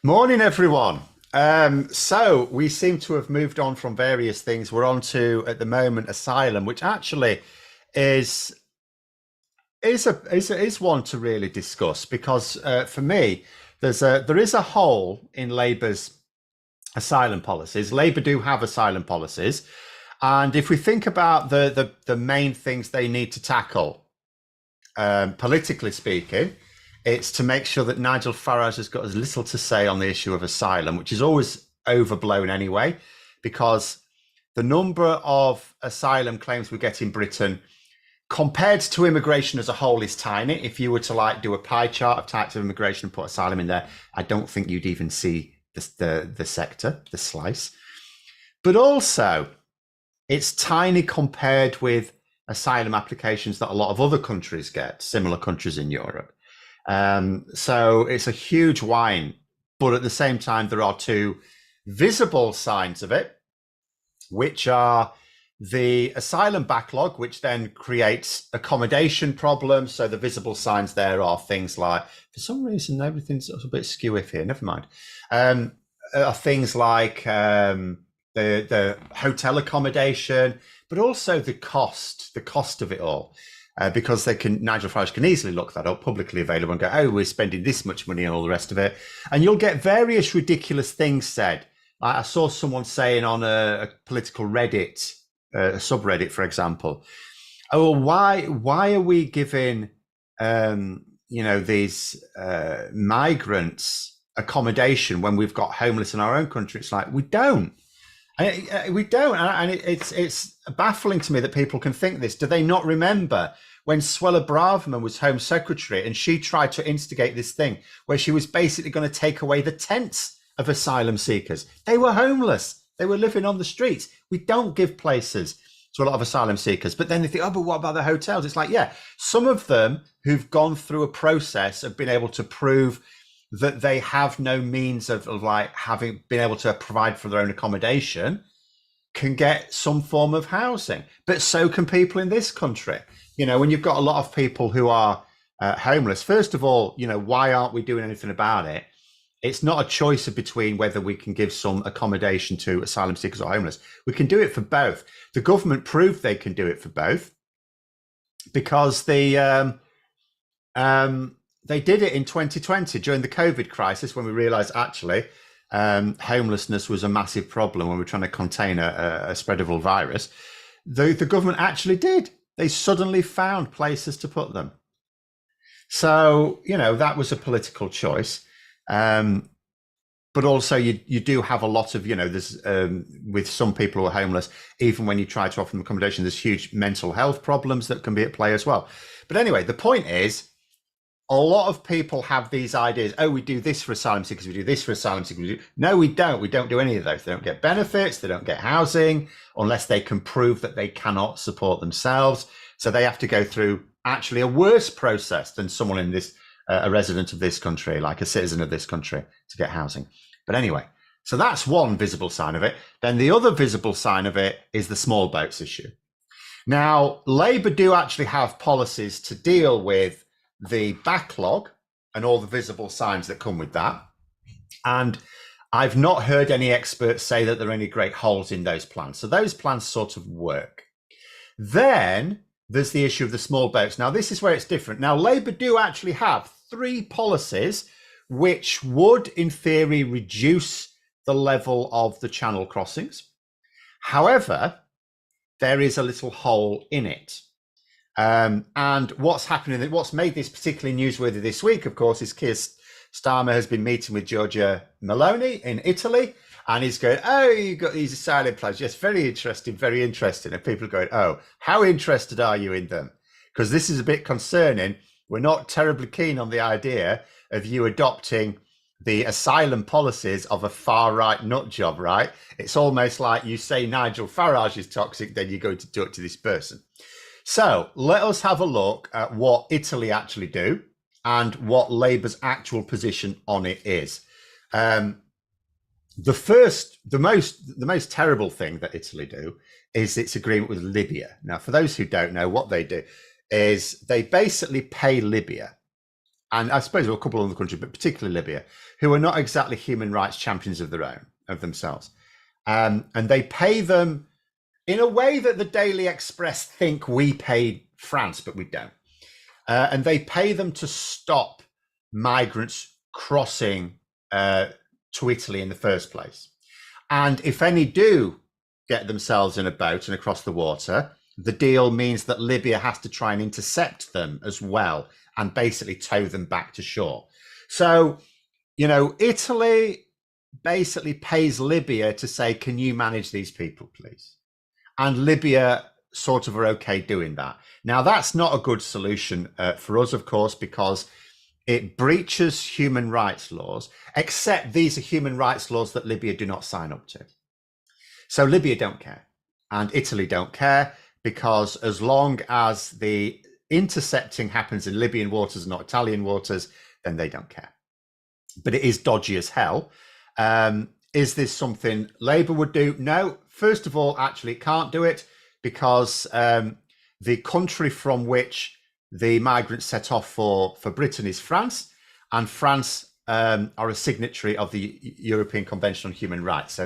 Morning, everyone. So we seem to have moved on from various things. We're on to at the moment asylum, which actually is is one to really discuss because for me, there is a hole in Labour's asylum policies. Labour do have asylum policies, and if we think about the main things they need to tackle, politically speaking, it's to make sure that Nigel Farage has got as little to say on the issue of asylum, which is always overblown anyway, because the number of asylum claims we get in Britain compared to immigration as a whole is tiny. If you were to do a pie chart of types of immigration and put asylum in there, I don't think you'd even see the sector, the slice. But also, it's tiny compared with asylum applications that a lot of other countries get, similar countries in Europe. So it's a huge whine, but at the same time, there are two visible signs of it, which are the asylum backlog, which then creates accommodation problems. So the visible signs there are things like, for some reason, everything's a bit skew if here, never mind. Are things like the hotel accommodation, but also the cost of it all. Because Nigel Farage can easily look that up, publicly available, and go, oh, we're spending this much money and all the rest of it. And you'll get various ridiculous things said. I saw someone saying on a political Reddit, a subreddit, for example, oh, why are we giving, these migrants accommodation when we've got homeless in our own country? It's like, we don't. We don't, and it's baffling to me that people can think this. Do they not remember when Suella Braverman was Home Secretary and she tried to instigate this thing where she was basically going to take away the tents of asylum seekers? They were homeless. They were living on the streets. We don't give places to a lot of asylum seekers. But then they think, oh, but what about the hotels? It's like, yeah, some of them who've gone through a process of being able to prove that they have no means of having been able to provide for their own accommodation can get some form of housing. But so can people in this country. When you've got a lot of people who are homeless, first of all, why aren't we doing anything about it? It's not a choice between whether we can give some accommodation to asylum seekers or homeless. We can do it for both. The government proved they can do it for both because they did it in 2020 during the COVID crisis when we realized actually homelessness was a massive problem when we were trying to contain a spreadable virus. The government actually did. They suddenly found places to put them. So, that was a political choice. But also you do have a lot of, there's with some people who are homeless, even when you try to offer them accommodation, there's huge mental health problems that can be at play as well. But anyway, the point is, a lot of people have these ideas. Oh, we do this for asylum seekers. We do this for asylum seekers. No, we don't. We don't do any of those. They don't get benefits. They don't get housing unless they can prove that they cannot support themselves. So they have to go through actually a worse process than someone in this, a resident of this country, like a citizen of this country, to get housing. But anyway, so that's one visible sign of it. Then the other visible sign of it is the small boats issue. Now, Labour do actually have policies to deal with the backlog and all the visible signs that come with that. And I've not heard any experts say that there are any great holes in those plans. So those plans sort of work. Then there's the issue of the small boats. Now, this is where it's different. Now, Labour do actually have 3 policies which would, in theory, reduce the level of the channel crossings. However, there is a little hole in it. And what's happening, what's made this particularly newsworthy this week, of course, is Keir Starmer has been meeting with Girorgia Meloni in Italy, and he's going, oh, you've got these asylum plans. Yes, very interesting, very interesting. And people are going, oh, how interested are you in them? Because this is a bit concerning. We're not terribly keen on the idea of you adopting the asylum policies of a far-right nut job, right? It's almost like you say Nigel Farage is toxic, then you go to talk to this person. So let us have a look at what Italy actually do and what Labour's actual position on it is. The most terrible thing that Italy do is its agreement with Libya. Now, for those who don't know, what they do is they basically pay Libya and I suppose a couple of other countries, but particularly Libya, who are not exactly human rights champions of their own, of themselves. And they pay them in a way that the Daily Express think we pay France, but we don't. And they pay them to stop migrants crossing to Italy in the first place. And if any do get themselves in a boat and across the water, the deal means that Libya has to try and intercept them as well and basically tow them back to shore. So, Italy basically pays Libya to say, can you manage these people, please? And Libya sort of are okay doing that. Now, that's not a good solution for us, of course, because it breaches human rights laws, except these are human rights laws that Libya do not sign up to. So Libya don't care, and Italy don't care, because as long as the intercepting happens in Libyan waters, not Italian waters, then they don't care. But it is dodgy as hell. Is this something Labour would do? No. First of all, actually, it can't do it because the country from which the migrants set off for Britain is France, and France are a signatory of the European Convention on Human Rights.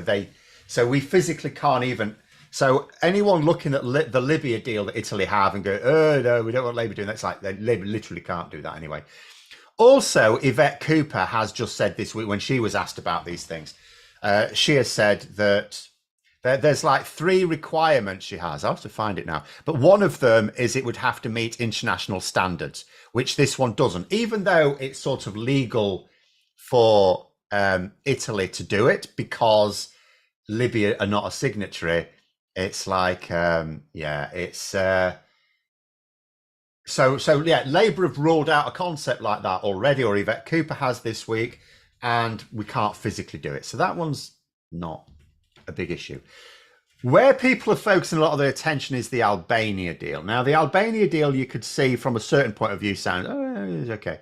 So we physically can't even. So anyone looking at the Libya deal that Italy have and go, oh no, we don't want Labour doing that, it's like they literally can't do that anyway. Also, Yvette Cooper has just said this week when she was asked about these things, she has said that there's like 3 requirements she has. I'll have to find it now. But one of them is it would have to meet international standards, which this one doesn't, even though it's sort of legal for Italy to do it because Libya are not a signatory. It's like, So Labour have ruled out a concept like that already, or Yvette Cooper has this week, and we can't physically do it. So that one's not a big issue. Where people are focusing a lot of their attention is the Albania deal. Now, the Albania deal, you could see from a certain point of view, sound okay.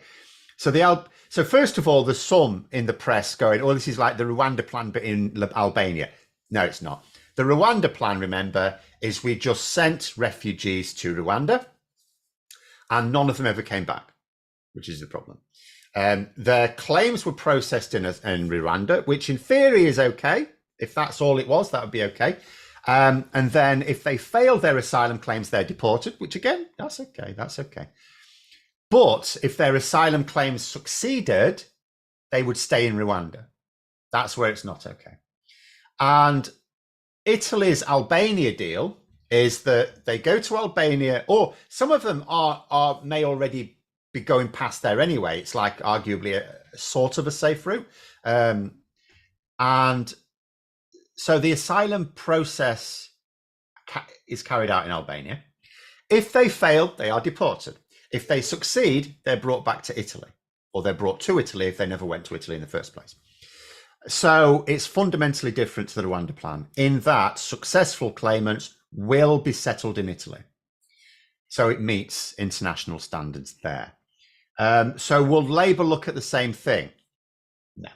So first of all, there's some in the press going, "Oh, this is like the Rwanda plan, but in Albania." No, it's not. The Rwanda plan, remember, is we just sent refugees to Rwanda, and none of them ever came back, which is the problem. Their claims were processed in Rwanda, which in theory is okay. If that's all it was, that would be okay. And then if they fail their asylum claims, they're deported, which again, that's okay. But if their asylum claims succeeded, they would stay in Rwanda. That's where it's not okay. And Italy's Albania deal is that they go to Albania, or some of them may already be going past there anyway. It's like arguably a sort of a safe route. And so the asylum process is carried out in Albania. If they fail, they are deported. If they succeed, they're brought back to Italy, or they're brought to Italy if they never went to Italy in the first place. So it's fundamentally different to the Rwanda plan in that successful claimants will be settled in Italy. So it meets international standards there. So will Labour look at the same thing? No.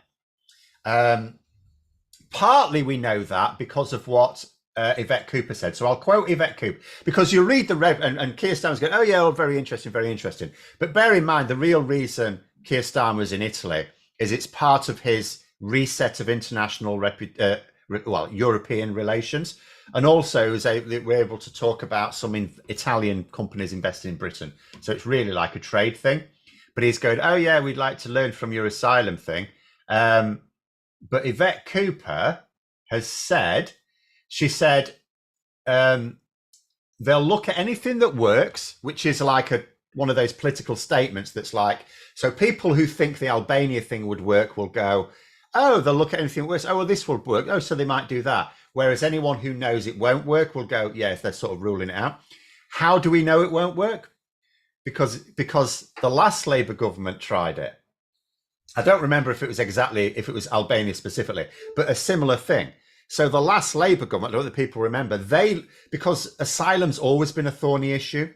Partly we know that because of what Yvette Cooper said. So I'll quote Yvette Cooper, because you read and Keir Starmer's going, oh yeah, very interesting, very interesting. But bear in mind, the real reason Keir Starmer's in Italy is it's part of his reset of international European relations, and also we're able to talk about some Italian companies investing in Britain. So it's really like a trade thing. But he's going, oh yeah, we'd like to learn from your asylum thing. But Yvette Cooper has said, they'll look at anything that works, which is like one of those political statements that's like, so people who think the Albania thing would work will go, oh, they'll look at anything that works. Oh, well, this will work. Oh, so they might do that. Whereas anyone who knows it won't work will go, yeah, if they're sort of ruling it out. How do we know it won't work? Because the last Labour government tried it. I don't remember if it was Albania specifically, but a similar thing. So the last Labour government, I don't know that people remember, because asylum's always been a thorny issue,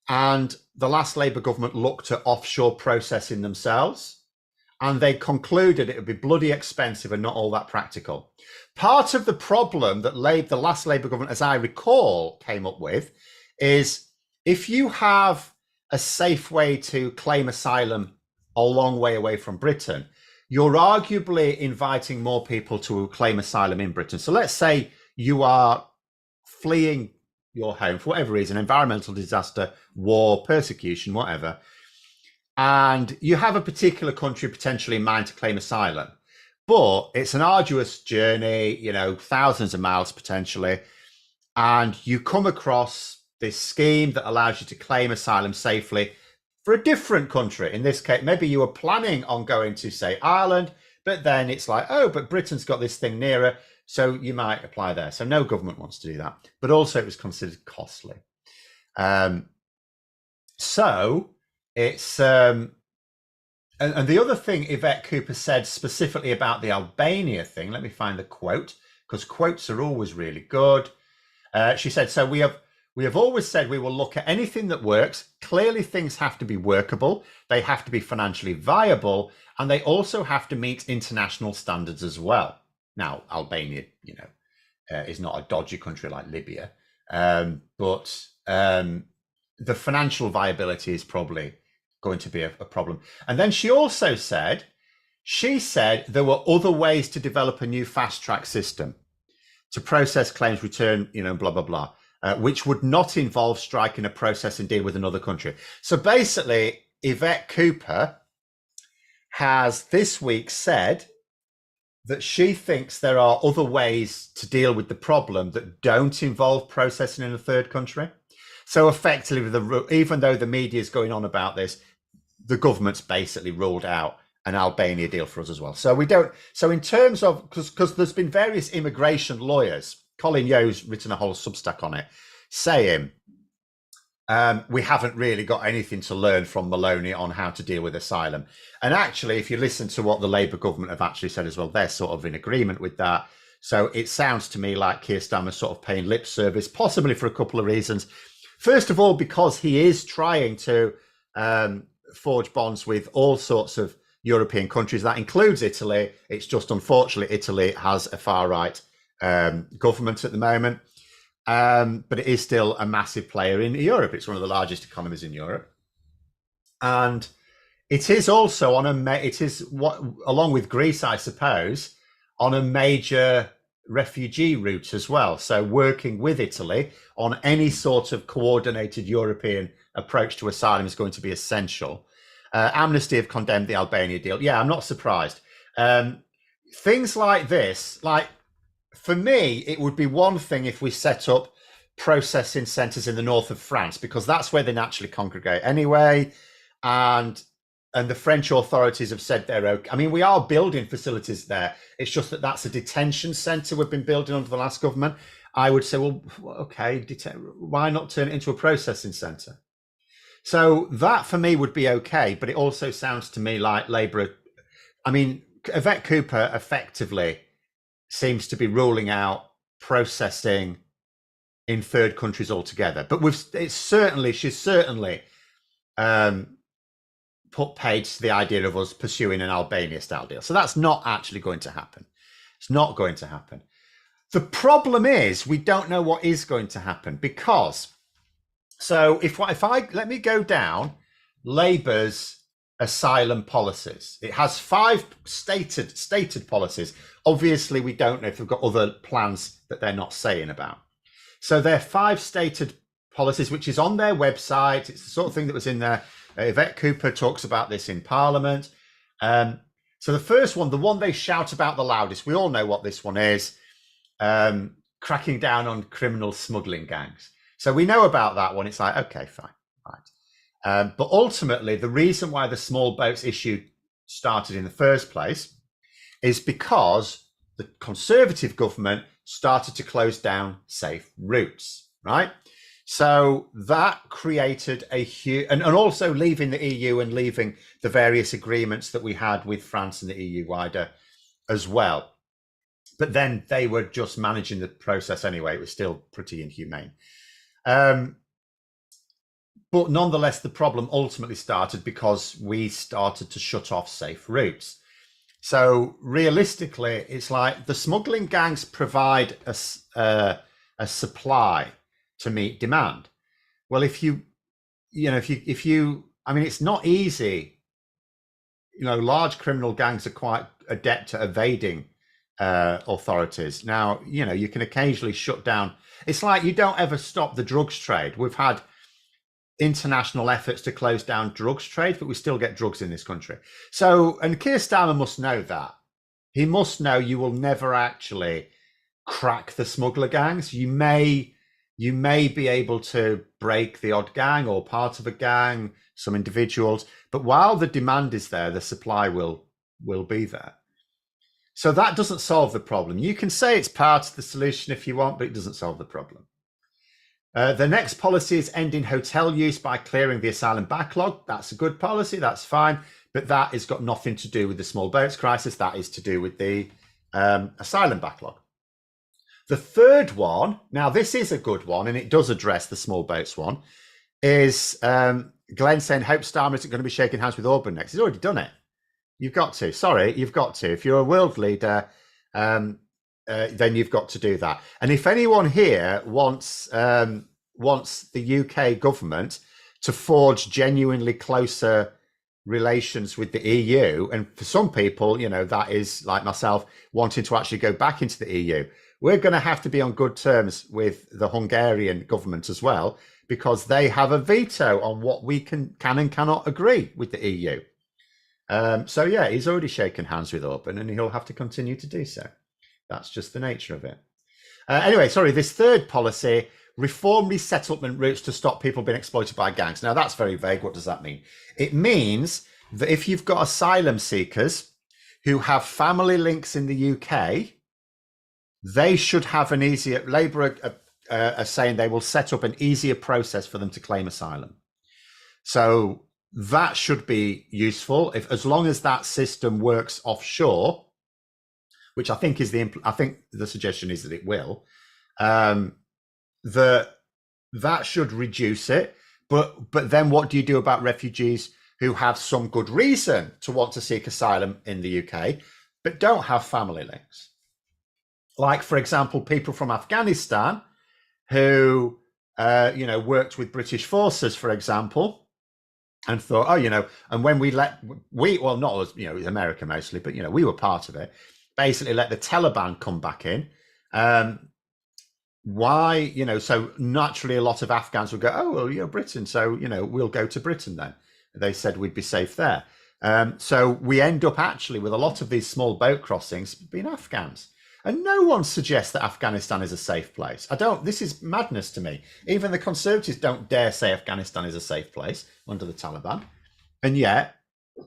and the last Labour government looked at offshore processing themselves, and they concluded it would be bloody expensive and not all that practical. Part of the problem that the last Labour government, as I recall, came up with is if you have a safe way to claim asylum a long way away from Britain, you're arguably inviting more people to claim asylum in Britain. So let's say you are fleeing your home for whatever reason, environmental disaster, war, persecution, whatever, and you have a particular country potentially in mind to claim asylum. But it's an arduous journey, thousands of miles potentially, and you come across this scheme that allows you to claim asylum safely for a different country. In this case, maybe you were planning on going to, say, Ireland, but then it's like, oh, but Britain's got this thing nearer, so you might apply there. So no government wants to do that. But also it was considered costly. So it's... and the other thing Yvette Cooper said specifically about the Albania thing, let me find the quote, because quotes are always really good. She said, so we have always said we will look at anything that works. Clearly, things have to be workable. They have to be financially viable, and they also have to meet international standards as well. Now, Albania, is not a dodgy country like Libya, but the financial viability is probably going to be a problem. And then she also said, there were other ways to develop a new fast track system to process claims, return, blah, blah, blah. Which would not involve striking a process and deal with another country. So basically, Yvette Cooper has this week said that she thinks there are other ways to deal with the problem that don't involve processing in a third country. So effectively, even though the media is going on about this, the government's basically ruled out an Albania deal for us as well. So we don't. So in terms of, because there's been various immigration lawyers, Colin Yo's written a whole Substack on it, saying we haven't really got anything to learn from Meloni on how to deal with asylum. And actually, if you listen to what the Labour government have actually said as well, they're sort of in agreement with that. So it sounds to me like Keir Starmer sort of paying lip service, possibly for a couple of reasons. First of all, because he is trying to forge bonds with all sorts of European countries. That includes Italy. It's just unfortunately Italy has a far-right government at the moment, but it is still a massive player in Europe. It's one of the largest economies in Europe, and it is also on along with Greece, I suppose, on a major refugee route as well. So working with Italy on any sort of coordinated European approach to asylum is going to be essential. Amnesty have condemned the Albania deal. Yeah, I'm not surprised. Things like this, for me, it would be one thing if we set up processing centres in the north of France, because that's where they naturally congregate anyway. And the French authorities have said they're okay. I mean, we are building facilities there. It's just that that's a detention centre we've been building under the last government. I would say, well, okay, why not turn it into a processing centre? So that for me would be okay, but it also sounds to me like Labour. I mean, Yvette Cooper effectively seems to be ruling out processing in third countries altogether. But she's certainly put paid to the idea of us pursuing an Albania style deal. So that's not actually going to happen. It's not going to happen. The problem is we don't know what is going to happen, because if I let me go down Labour's asylum policies. It has 5 stated policies. Obviously, we don't know if they've got other plans that they're not saying about. So there are 5 stated policies, which is on their website. It's the sort of thing that was in there. Yvette Cooper talks about this in Parliament. So the first one, the one they shout about the loudest, we all know what this one is, cracking down on criminal smuggling gangs. So we know about that one. It's like, okay, fine, right. But ultimately, the reason why the small boats issue started in the first place is because the Conservative government started to close down safe routes, right? So that created a huge, and also leaving the EU and leaving the various agreements that we had with France and the EU wider as well. But then they were just managing the process anyway. It was still pretty inhumane. But nonetheless, the problem ultimately started because we started to shut off safe routes. So realistically, it's like the smuggling gangs provide a supply to meet demand. Well, if you, I mean, it's not easy large criminal gangs are quite adept at evading authorities. Now, you can occasionally shut down. It's like you don't ever stop the drugs trade. We've had international efforts to close down drugs trade, but we still get drugs in this country. So, and Keir Starmer must know that. He must know you will never actually crack the smuggler gangs. You may be able to break the odd gang or part of a gang, some individuals, but while the demand is there, the supply will be there. So that doesn't solve the problem. You can say it's part of the solution if you want, but it doesn't solve the problem. The next policy is ending hotel use by clearing the asylum backlog. That's a good policy, that's fine, but that has got nothing to do with the small boats crisis. That is to do with the asylum backlog. The third one, now this is a good one, and it does address the small boats one, is Glenn saying, hope Starmer isn't going to be shaking hands with Orban next. He's already done it. You've got to. Sorry, you've got to. If you're a world leader, then you've got to do that. And if anyone here wants the UK government to forge genuinely closer relations with the EU, and for some people, that is like myself wanting to actually go back into the EU, we're going to have to be on good terms with the Hungarian government as well, because they have a veto on what we can and cannot agree with the EU. So yeah, he's already shaken hands with Orban, and he'll have to continue to do so. That's just the nature of it. Anyway, sorry, this third policy, reform resettlement routes to stop people being exploited by gangs. Now that's very vague. What does that mean? It means that if you've got asylum seekers who have family links in the UK, they should have an easier, Labour are saying they will set up an easier process for them to claim asylum. So that should be useful, as long as that system works offshore, which I think is the suggestion is that it will. That should reduce it. But then what do you do about refugees who have some good reason to want to seek asylum in the UK, but don't have family links? Like, for example, people from Afghanistan who, worked with British forces, for example, and thought, and when not us, it was America mostly, but, we were part of it, basically let the Taliban come back in. Why, so naturally a lot of Afghans would go, oh, well, you're Britain, so, we'll go to Britain then. They said we'd be safe there. So we end up actually with a lot of these small boat crossings being Afghans. And no one suggests that Afghanistan is a safe place. This is madness to me. Even the Conservatives don't dare say Afghanistan is a safe place under the Taliban. And yet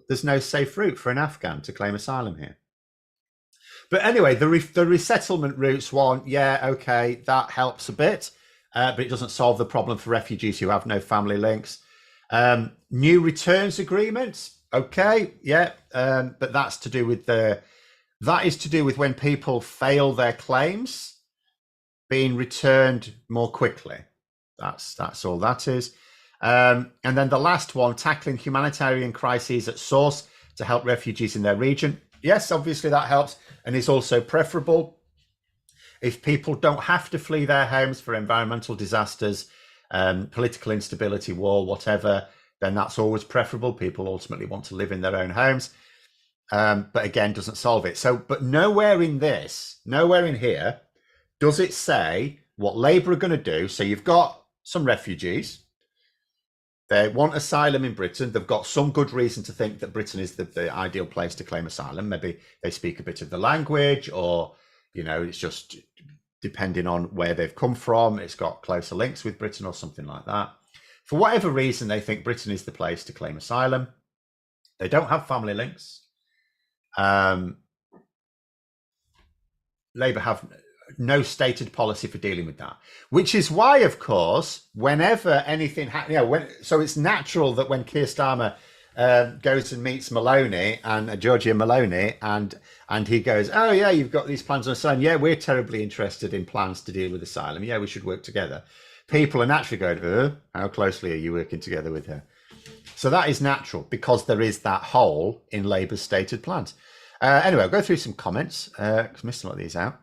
there's no safe route for an Afghan to claim asylum here. But anyway, the resettlement routes one, yeah, okay, that helps a bit, but it doesn't solve the problem for refugees who have no family links. New returns agreements, okay, yeah, but that's to do with that is to do with when people fail their claims, being returned more quickly. That's all that is. And then the last one, tackling humanitarian crises at source to help refugees in their region. Yes, obviously that helps, and is also preferable. If people don't have to flee their homes for environmental disasters, political instability, war, whatever, then that's always preferable. People ultimately want to live in their own homes. But again, doesn't solve it. So, but nowhere in here, does it say what Labour are going to do. So you've got some refugees. They want asylum in Britain. They've got some good reason to think that Britain is the ideal place to claim asylum. Maybe they speak a bit of the language, or, it's just depending on where they've come from. It's got closer links with Britain or something like that. For whatever reason, they think Britain is the place to claim asylum. They don't have family links. Labour have no stated policy for dealing with that, which is why, of course, whenever anything happens, so it's natural that when Keir Starmer goes and meets Meloni and Girorgia Meloni, and he goes, oh yeah, you've got these plans on asylum. Yeah, we're terribly interested in plans to deal with asylum. Yeah, we should work together. People are naturally going, how closely are you working together with her? So that is natural, because there is that hole in Labour's stated plans. Anyway, I'll go through some comments, because I missed a lot of these out.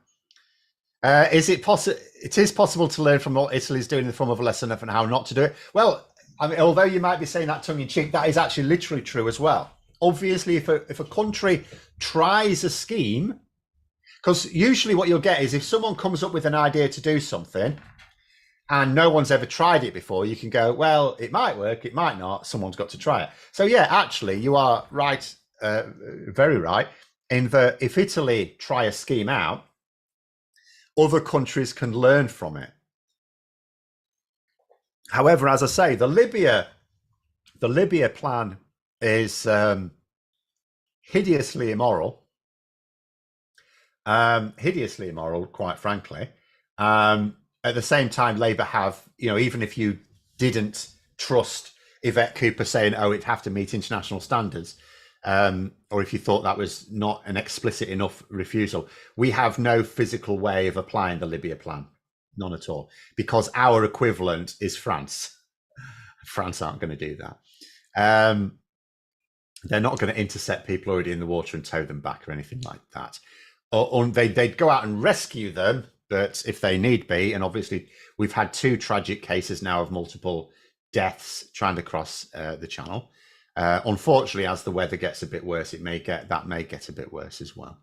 It is possible to learn from what Italy's doing in the form of a lesson of how not to do it. Well, I mean, although you might be saying that tongue in cheek, that is actually literally true as well. obviously, if a country tries a scheme, because usually what you'll get is if someone comes up with an idea to do something and no one's ever tried it before, you can go, well, it might work, it might not, someone's got to try it. So yeah, actually, you are right, very right, in that if Italy try a scheme out, other countries can learn from it. However, as I say, the Libya plan is hideously immoral, quite frankly. At the same time, Labour have, even if you didn't trust Yvette Cooper saying, oh, it'd have to meet international standards, or if you thought that was not an explicit enough refusal, we have no physical way of applying the Libya plan. None at all, because our equivalent is France. France aren't going to do that. They're not going to intercept people already in the water and tow them back or anything like that. Or they'd go out and rescue them, but if they need be, and obviously we've had 2 tragic cases now of multiple deaths trying to cross the channel. Unfortunately, as the weather gets a bit worse, that may get a bit worse as well.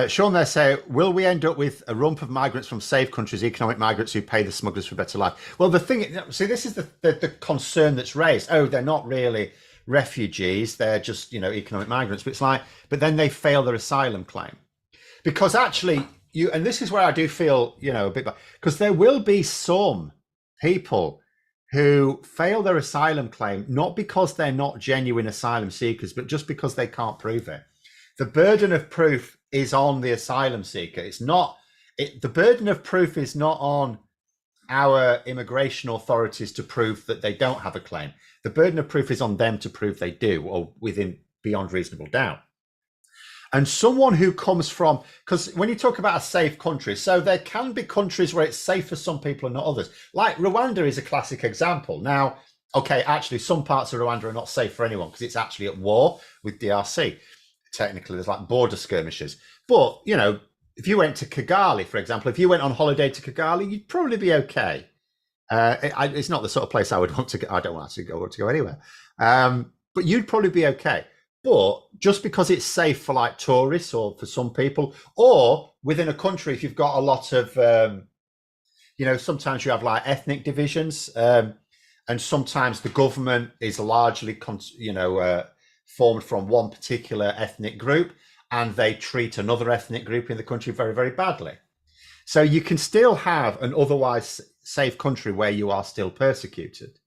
Sean there say, will we end up with a rump of migrants from safe countries, economic migrants who pay the smugglers for a better life? Well, the thing, see, this is the concern that's raised. Oh, they're not really refugees, they're just, economic migrants. But it's like, but then they fail their asylum claim. Because actually, and this is where I do feel, a bit, because there will be some people who fail their asylum claim, not because they're not genuine asylum seekers, but just because they can't prove it. The burden of proof is on the asylum seeker. It's not, the burden of proof is not on our immigration authorities to prove that they don't have a claim. The burden of proof is on them to prove they do, or within beyond reasonable doubt. And someone who comes from, because when you talk about a safe country, so there can be countries where it's safe for some people and not others. Like Rwanda is a classic example. Now, okay, actually some parts of Rwanda are not safe for anyone because it's actually at war with DRC. Technically, there's like border skirmishes. But, if you went to Kigali, for example, if you went on holiday to Kigali, you'd probably be okay. It's not the sort of place I would want to go. I don't want to go anywhere. But you'd probably be okay. But just because it's safe for like tourists or for some people, or within a country, if you've got a lot of, sometimes you have like ethnic divisions, and sometimes the government is largely, formed from one particular ethnic group, and they treat another ethnic group in the country very, very badly. So you can still have an otherwise safe country where you are still persecuted.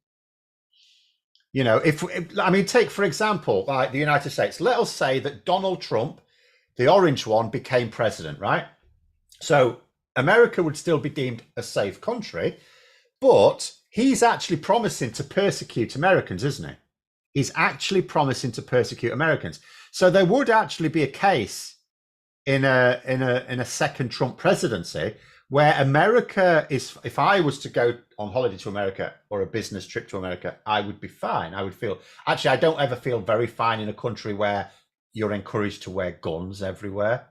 Take, for example, like the United States. Let us say that Donald Trump, the orange one, became president, right? So America would still be deemed a safe country, but he's actually promising to persecute Americans, isn't he? He's actually promising to persecute Americans. So there would actually be a case in a second Trump presidency where America is, if I was to go on holiday to America or a business trip to America, I would be fine. I would feel, actually, I don't ever feel very fine in a country where you're encouraged to wear guns everywhere.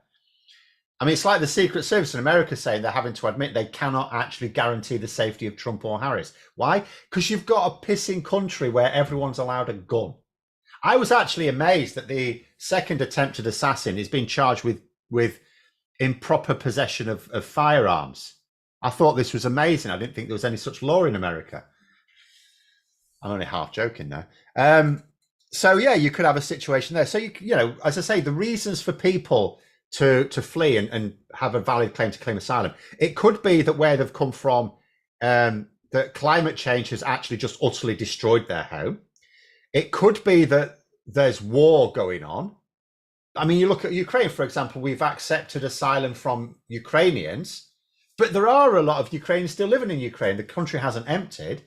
I mean, it's like the Secret Service in America saying they're having to admit they cannot actually guarantee the safety of Trump or Harris. Why? Because you've got a pissing country where everyone's allowed a gun. I was actually amazed that the second attempted assassin is being charged with improper possession of firearms. I thought this was amazing. I didn't think there was any such law in America. I'm only half joking now. So yeah, you could have a situation there. So as I say, the reasons for people to flee and have a valid claim to claim asylum, it could be that where they've come from, that climate change has actually just utterly destroyed their home. It could be that there's war going on. I mean, you look at Ukraine, for example, we've accepted asylum from Ukrainians, but there are a lot of Ukrainians still living in Ukraine. The country hasn't emptied.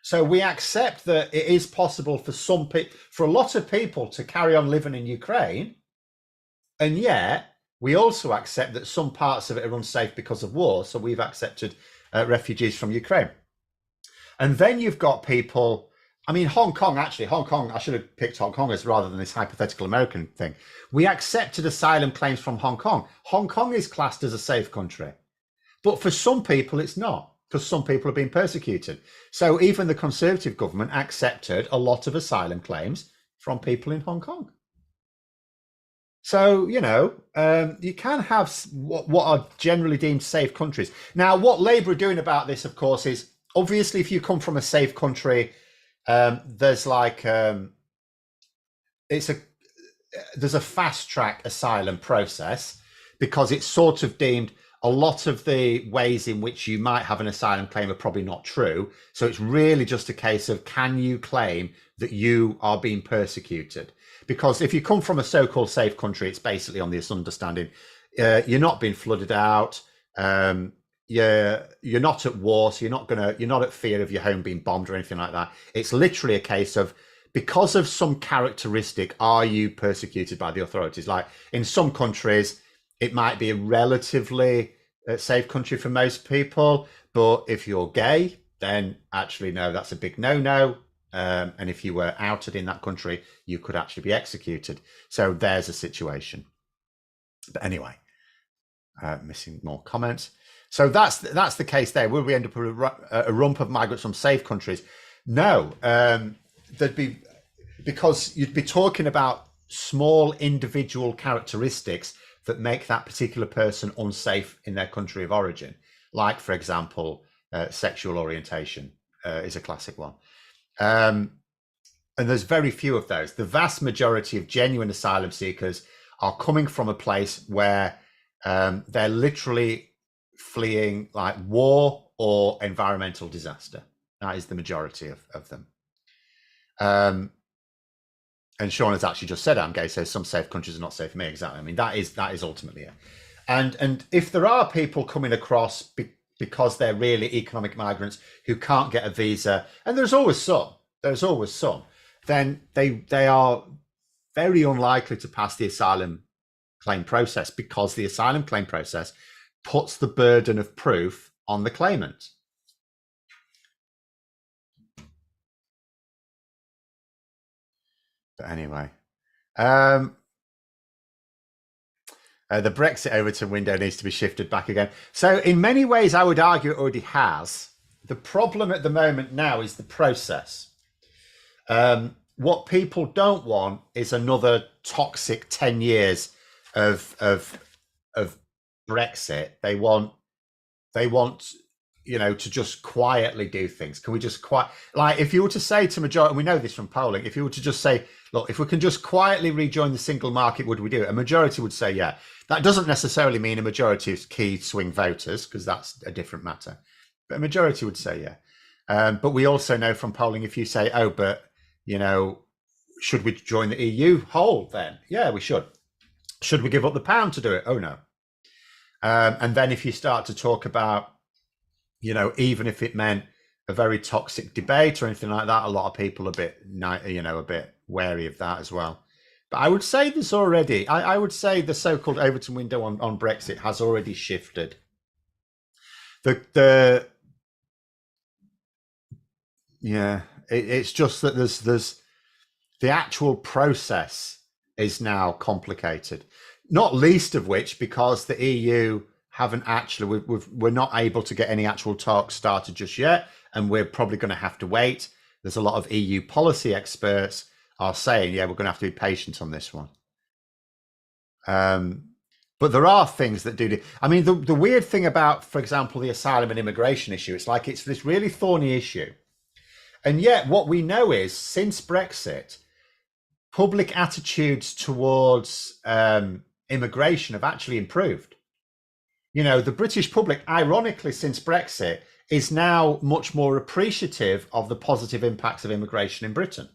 So we accept that it is possible for a lot of people to carry on living in Ukraine. And yet we also accept that some parts of it are unsafe because of war. So we've accepted refugees from Ukraine. And then you've got people, I mean, Hong Kong, I should have picked Hong Kong as rather than this hypothetical American thing. We accepted asylum claims from Hong Kong. Hong Kong is classed as a safe country. But for some people, it's not, because some people are being persecuted. So even the Conservative government accepted a lot of asylum claims from people in Hong Kong. So, you can have what are generally deemed safe countries. Now, what Labour are doing about this, of course, is obviously if you come from a safe country, there's like there's a fast track asylum process, because it's sort of deemed a lot of the ways in which you might have an asylum claim are probably not true. So it's really just a case of, can you claim that you are being persecuted? Because if you come from a so-called safe country, it's basically on this understanding you're not being flooded out, you're not at war, so you're not at fear of your home being bombed or anything like that. It's literally a case of, because of some characteristic, are you persecuted by the authorities? Like in some countries, it might be a relatively safe country for most people, but if you're gay, then actually no, that's a big no-no. And if you were outed in that country, you could actually be executed. So there's a situation. But anyway, missing more comments. So that's the case there. Will we end up with a rump of migrants from safe countries? No, there'd be, because you'd be talking about small individual characteristics that make that particular person unsafe in their country of origin. Like, for example, sexual orientation is a classic one. And there's very few of those. The vast majority of genuine asylum seekers are coming from a place where they're literally fleeing like war or environmental disaster. That is the majority of them. And Sean has actually just said I'm gay, so some safe countries are not safe for me. Exactly. I mean, that is ultimately it. And if there are people coming across because they're really economic migrants who can't get a visa, and there's always some, then they are very unlikely to pass the asylum claim process, because the asylum claim process puts the burden of proof on the claimant. But anyway, the Brexit Overton window needs to be shifted back again. So in many ways, I would argue it already has. The problem at the moment now is the process. What people don't want is another toxic 10 years of Brexit. They want to just quietly do things. Can we just like, if you were to say to majority, and we know this from polling, if you were to just say, look, if we can just quietly rejoin the single market, would we do it? A majority would say yeah. That doesn't necessarily mean a majority of key swing voters, because that's a different matter. But a majority would say yeah. But we also know from polling, if you say, oh, but should we join the EU whole then? Yeah, we should. Should we give up the pound to do it? Oh no. And then if you start to talk about, even if it meant a very toxic debate or anything like that, a lot of people a bit wary of that as well. But I would say there's already, I would say the so-called Overton window on Brexit has already shifted. It's just that there's the actual process is now complicated, not least of which because the EU haven't actually, we're not able to get any actual talks started just yet, and we're probably going to have to wait. There's a lot of EU policy experts are saying, yeah, we're going to have to be patient on this one. But there are things that do. I mean, the weird thing about, for example, the asylum and immigration issue, it's like it's this really thorny issue. And yet what we know is, since Brexit, public attitudes towards immigration have actually improved. The British public, ironically, since Brexit, is now much more appreciative of the positive impacts of immigration in Britain.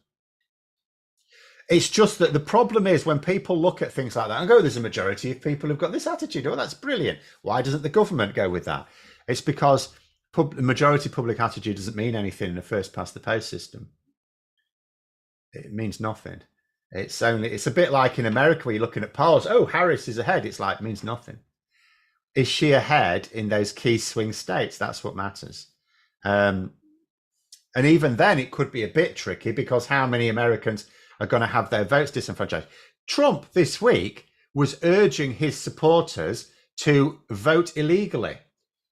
It's just that the problem is when people look at things like that and go, there's a majority of people who've got this attitude. Oh, that's brilliant. Why doesn't the government go with that? It's because majority public attitude doesn't mean anything in a first past the post system. It means nothing. It's a bit like in America where you're looking at polls. Oh, Harris is ahead. It's like, it means nothing. Is she ahead in those key swing states? That's what matters. And even then, it could be a bit tricky, because how many Americans are going to have their votes disenfranchised? Trump this week was urging his supporters to vote illegally,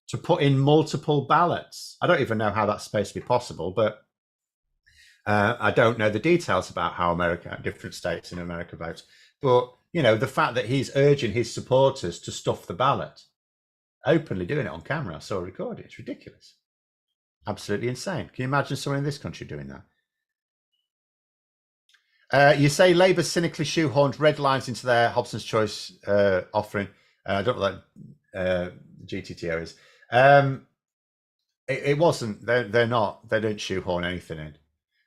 to put in multiple ballots. I don't even know how that's supposed to be possible, but I don't know the details about how different states in America vote, but the fact that he's urging his supporters to stuff the ballot, openly doing it on camera, I saw a recording. It's ridiculous, absolutely insane. Can you imagine someone in this country doing that? You say Labour cynically shoehorned red lines into their Hobson's Choice offering. I don't know what GTTO is. It wasn't. They're not. They don't shoehorn anything in.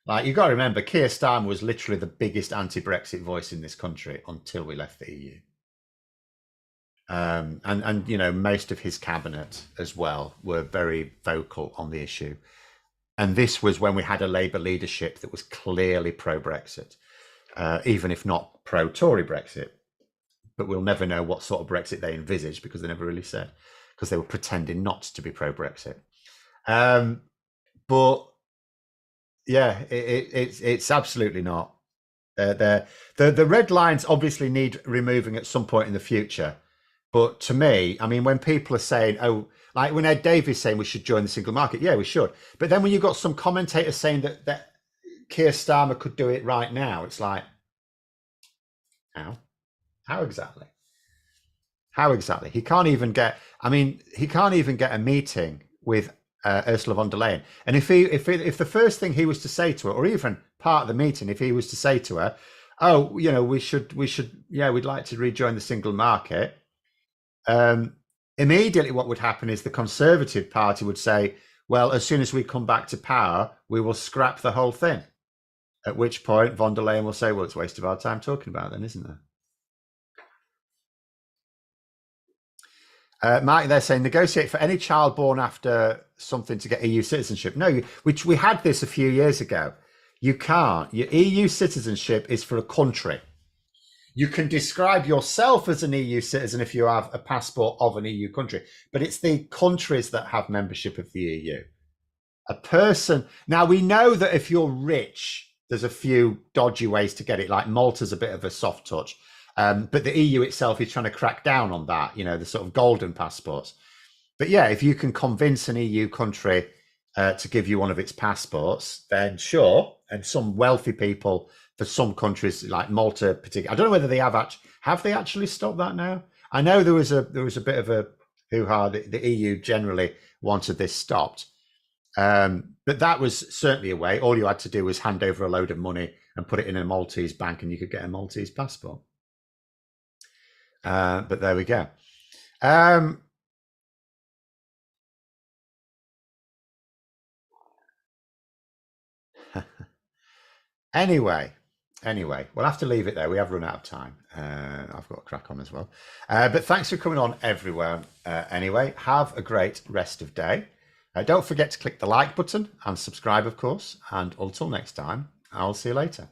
Like, you've got to remember, Keir Starmer was literally the biggest anti-Brexit voice in this country until we left the EU. And most of his cabinet as well were very vocal on the issue. And this was when we had a Labour leadership that was clearly pro-Brexit, even if not pro-Tory Brexit. But we'll never know what sort of Brexit they envisaged because they never really said, because they were pretending not to be pro-Brexit. But yeah, it's absolutely not. The red lines obviously need removing at some point in the future. But to me, I mean, when people are saying, oh, like when Ed Davies saying we should join the single market, yeah, we should. But then when you've got some commentators saying that Keir Starmer could do it right now, it's like, how? How exactly? How exactly? He can't even get a meeting with Ursula von der Leyen. And if the first thing he was to say to her, or even part of the meeting, if he was to say to her, oh, we should, we'd like to rejoin the single market, immediately what would happen is the Conservative Party would say, well, as soon as we come back to power, we will scrap the whole thing. At which point von der Leyen will say, well, it's a waste of our time talking about it then, isn't there? Mike, they're saying negotiate for any child born after something to get EU citizenship. No, which we had this a few years ago. You can't. Your EU citizenship is for a country. You can describe yourself as an EU citizen if you have a passport of an EU country, but it's the countries that have membership of the EU. A person. Now, we know that if you're rich, there's a few dodgy ways to get it, like Malta's a bit of a soft touch. But the EU itself is trying to crack down on that, the sort of golden passports. But yeah, if you can convince an EU country to give you one of its passports, then sure. And some wealthy people for some countries, like Malta, particularly, I don't know whether they have they actually stopped that now? I know there was a bit of a hoo-ha. The EU generally wanted this stopped, but that was certainly a way. All you had to do was hand over a load of money and put it in a Maltese bank, and you could get a Maltese passport. But there we go. Anyway, we'll have to leave it there. We have run out of time. I've got a crack on as well. But thanks for coming on, everyone. Anyway, have a great rest of day. Don't forget to click the like button and subscribe, of course. And until next time, I'll see you later.